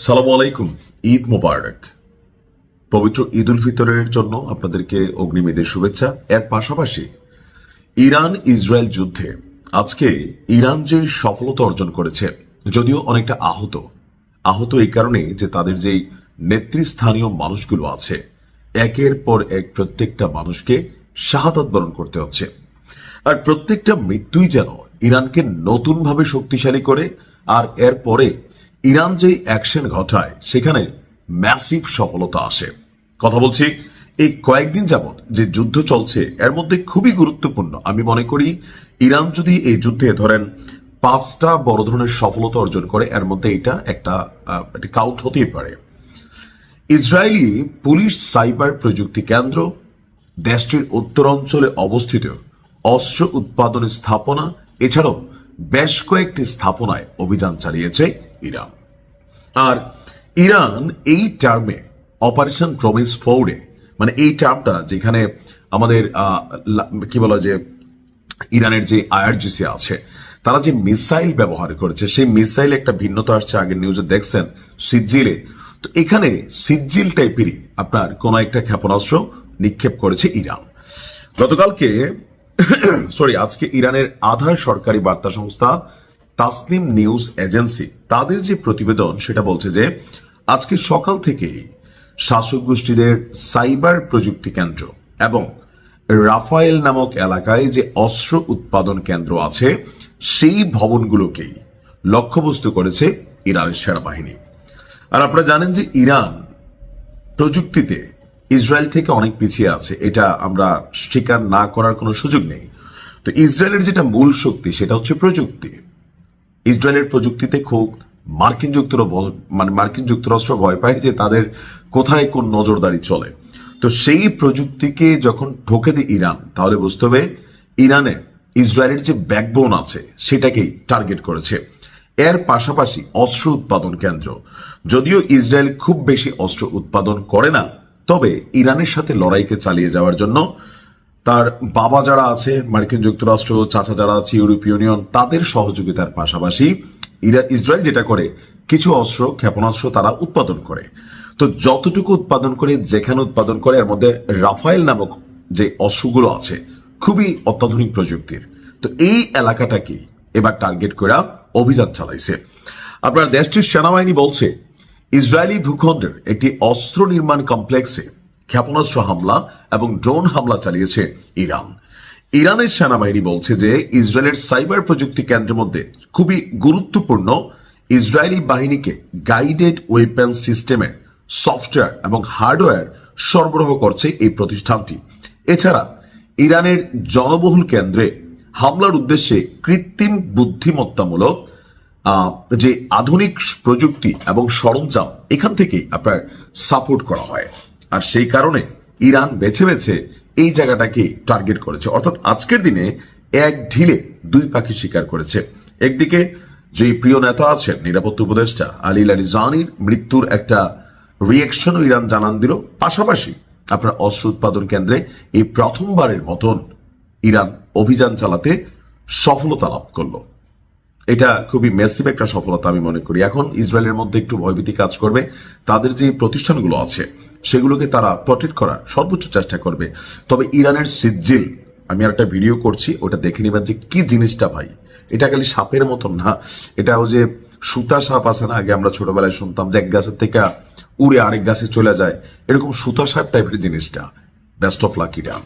সালামু আলাইকুম। ঈদ মোবারক। পবিত্র ঈদ উল ফিতরের জন্য আপনাদেরকে অগ্রিম ঈদের শুভেচ্ছা। এর পাশাপাশি ইরান ইসরায়েল যুদ্ধে আজকে ইরান যে সফলতা অর্জন করেছে, যদিও অনেকটা আহত এই কারণে যে তাদের যেই নেতৃস্থানীয় মানুষগুলো আছে একের পর এক প্রত্যেকটা মানুষকে শাহাদাত বরণ করতে হচ্ছে। আর প্রত্যেকটা মৃত্যুই যেন ইরানকে নতুনভাবে শক্তিশালী করে। আর এরপরে ইরান যে অ্যাকশন ঘটায় সেখানে ম্যাসিভ সফলতা আসে। কথা বলছি এই কয়েকদিন যাবৎ যে যুদ্ধ চলছে এর মধ্যে খুবই গুরুত্বপূর্ণ আমি মনে করি ইরান যদি এই যুদ্ধে ধরেন 5টা বড় ধরনের সফলতা অর্জন করে এর মধ্যে এটা একটা কাউন্ট হতেই পারে। ইসরায়েলি পুলিশ সাইবার প্রযুক্তি কেন্দ্র, দেশটির উত্তরাঞ্চলে অবস্থিত অস্ত্র উৎপাদনের স্থাপনা, এছাড়াও বেশ কয়েকটি স্থাপনায় অভিযান চালিয়েছে ইরান। আর ইরান এই টার্মে অপারেশন প্রমিস ফোর্ডে, মানে এই টার্মটা যেখানে আমাদের কি বলা যে ইরানের যে আইআরজিসি আছে তারা যে মিসাইল ব্যবহার করেছে সেই মিসাইল একটা ভিন্নতা আসছে। আগের নিউজে দেখছেন সিজিলে, তো এখানে সিজিল টাইপেরই আপনার কোন একটা ক্ষেপণাস্ত্র নিক্ষেপ করেছে ইরান। গতকালকে আজকে ইরানের আধা সরকারি বার্তা সংস্থা তাসনিম নিউজ এজেন্সি তাদের যে প্রতিবেদন সেটা বলছে যে আজকে সকাল থেকেই শাসক গোষ্ঠীদের সাইবার প্রযুক্তি কেন্দ্র এবং রাফায়েল নামক এলাকায় যে অস্ত্র উৎপাদন কেন্দ্র আছে সেই ভবনগুলোকেই লক্ষ্যবস্তু করেছে ইরানের সেনাবাহিনী। আর আপনারা জানেন যে ইরান প্রযুক্তিতে ইসরায়েল থেকে অনেক পিছিয়ে আছে, এটা আমরা স্বীকার না করার কোনো সুযোগ নেই। তো ইসরায়েলের যেটা মূল শক্তি সেটা হচ্ছে প্রযুক্তি। ইসরায়েলের প্রযুক্তিতে খুব মার্কিন যুক্তরাষ্ট্র ভয় পায় যে তাদের কোথায় কোন নজরদারি চলে। তো সেই প্রযুক্তিকে যখন ঢোকে দেয় ইরান, তাহলে বুঝতে হবে ইরানে ইসরায়েলের যে ব্যাকবোন আছে সেটাকেই টার্গেট করেছে। এর পাশাপাশি অস্ত্র উৎপাদন কেন্দ্র, যদিও ইসরায়েল খুব বেশি অস্ত্র উৎপাদন করে না, তবে ইরানের সাথে লড়াইকে চালিয়ে যাওয়ার জন্য তার বাবা যারা আছে মার্কিন যুক্তরাষ্ট্র, চাচা যারা আছে ইউরোপীয় ইউনিয়ন, তাদের সহযোগিতার পাশাপাশি ইসরায়েল যেটা করে কিছু অস্ত্র ক্ষেপণাস্ত্র তারা উৎপাদন করে। তো যতটুকু উৎপাদন করে, যেখানে উৎপাদন করে, এর মধ্যে রাফায়েল নামক যে অস্ত্রগুলো আছে খুবই অত্যাধুনিক প্রযুক্তির। তো এই এলাকাটাকে এবার টার্গেট করে অভিযান চালাইছে। আপনার দেশটির সেনাবাহিনী বলছে ইসরায়েলি ভূখণ্ডের একটি অস্ত্র নির্মাণ কমপ্লেক্সে ক্ষেপণাস্ত্র হামলা এবং ড্রোন হামলা চালিয়েছে ইরান। ইরানের সেনাবাহিনী বলছে যে ইসরায়েলের সাইবার প্রযুক্তি কেন্দ্রের মধ্যে খুবই গুরুত্বপূর্ণ ইসরায়েলি বাহিনীকে গাইডেড ওয়েপন সিস্টেমের সফটওয়্যার এবং হার্ডওয়্যার সরবরাহ করছে এই প্রতিষ্ঠানটি। এছাড়া ইরানের জনবহুল কেন্দ্রে হামলার উদ্দেশ্যে কৃত্রিম বুদ্ধিমত্তামূলক যে আধুনিক প্রযুক্তি এবং সরঞ্জাম এখান থেকেই আপনার সাপোর্ট করা হয়। আর সেই কারণে ইরান বেছে বেছে এই জায়গাটাকে টার্গেট করেছে। অর্থাৎ আজকের দিনে এক ঢিলে দুই পাখি শিকার করেছে। একদিকে যে প্রিয় নেতা আছেন নিরাপত্তা উপদেষ্টা আলী লারিজানির মৃত্যুর একটা রিয়াকশনও ইরান জানান দিল, পাশাপাশি আপনার অস্ত্র উৎপাদন কেন্দ্রে এই প্রথমবারের মতন ইরান অভিযান চালাতে সফলতা লাভ করলো। এটা খুবই ম্যাসিভ একটা সফলতা আমি মনে করি। এখন ইসরায়েলের মধ্যে একটু ভয়ভীতি কাজ করবে, তাদের যে প্রতিষ্ঠানগুলো আছে সেগুলোকে তারা প্রটেক্ট করার সর্বোচ্চ চেষ্টা করবে। তবে ইরানের সিজিল আমি আর একটা ভিডিও করছি, ওটা দেখে নিবেন যে কি জিনিসটা ভাই। এটা খালি সাপের মতন না, এটা ওই যে সুতা সাপ আছে না, আগে আমরা ছোটবেলায় শুনতাম যে এক গাছের থেকে উড়ে আরেক গাছে চলে যায়, এরকম সুতা সাপ টাইপের জিনিসটা। Best of luck Iran.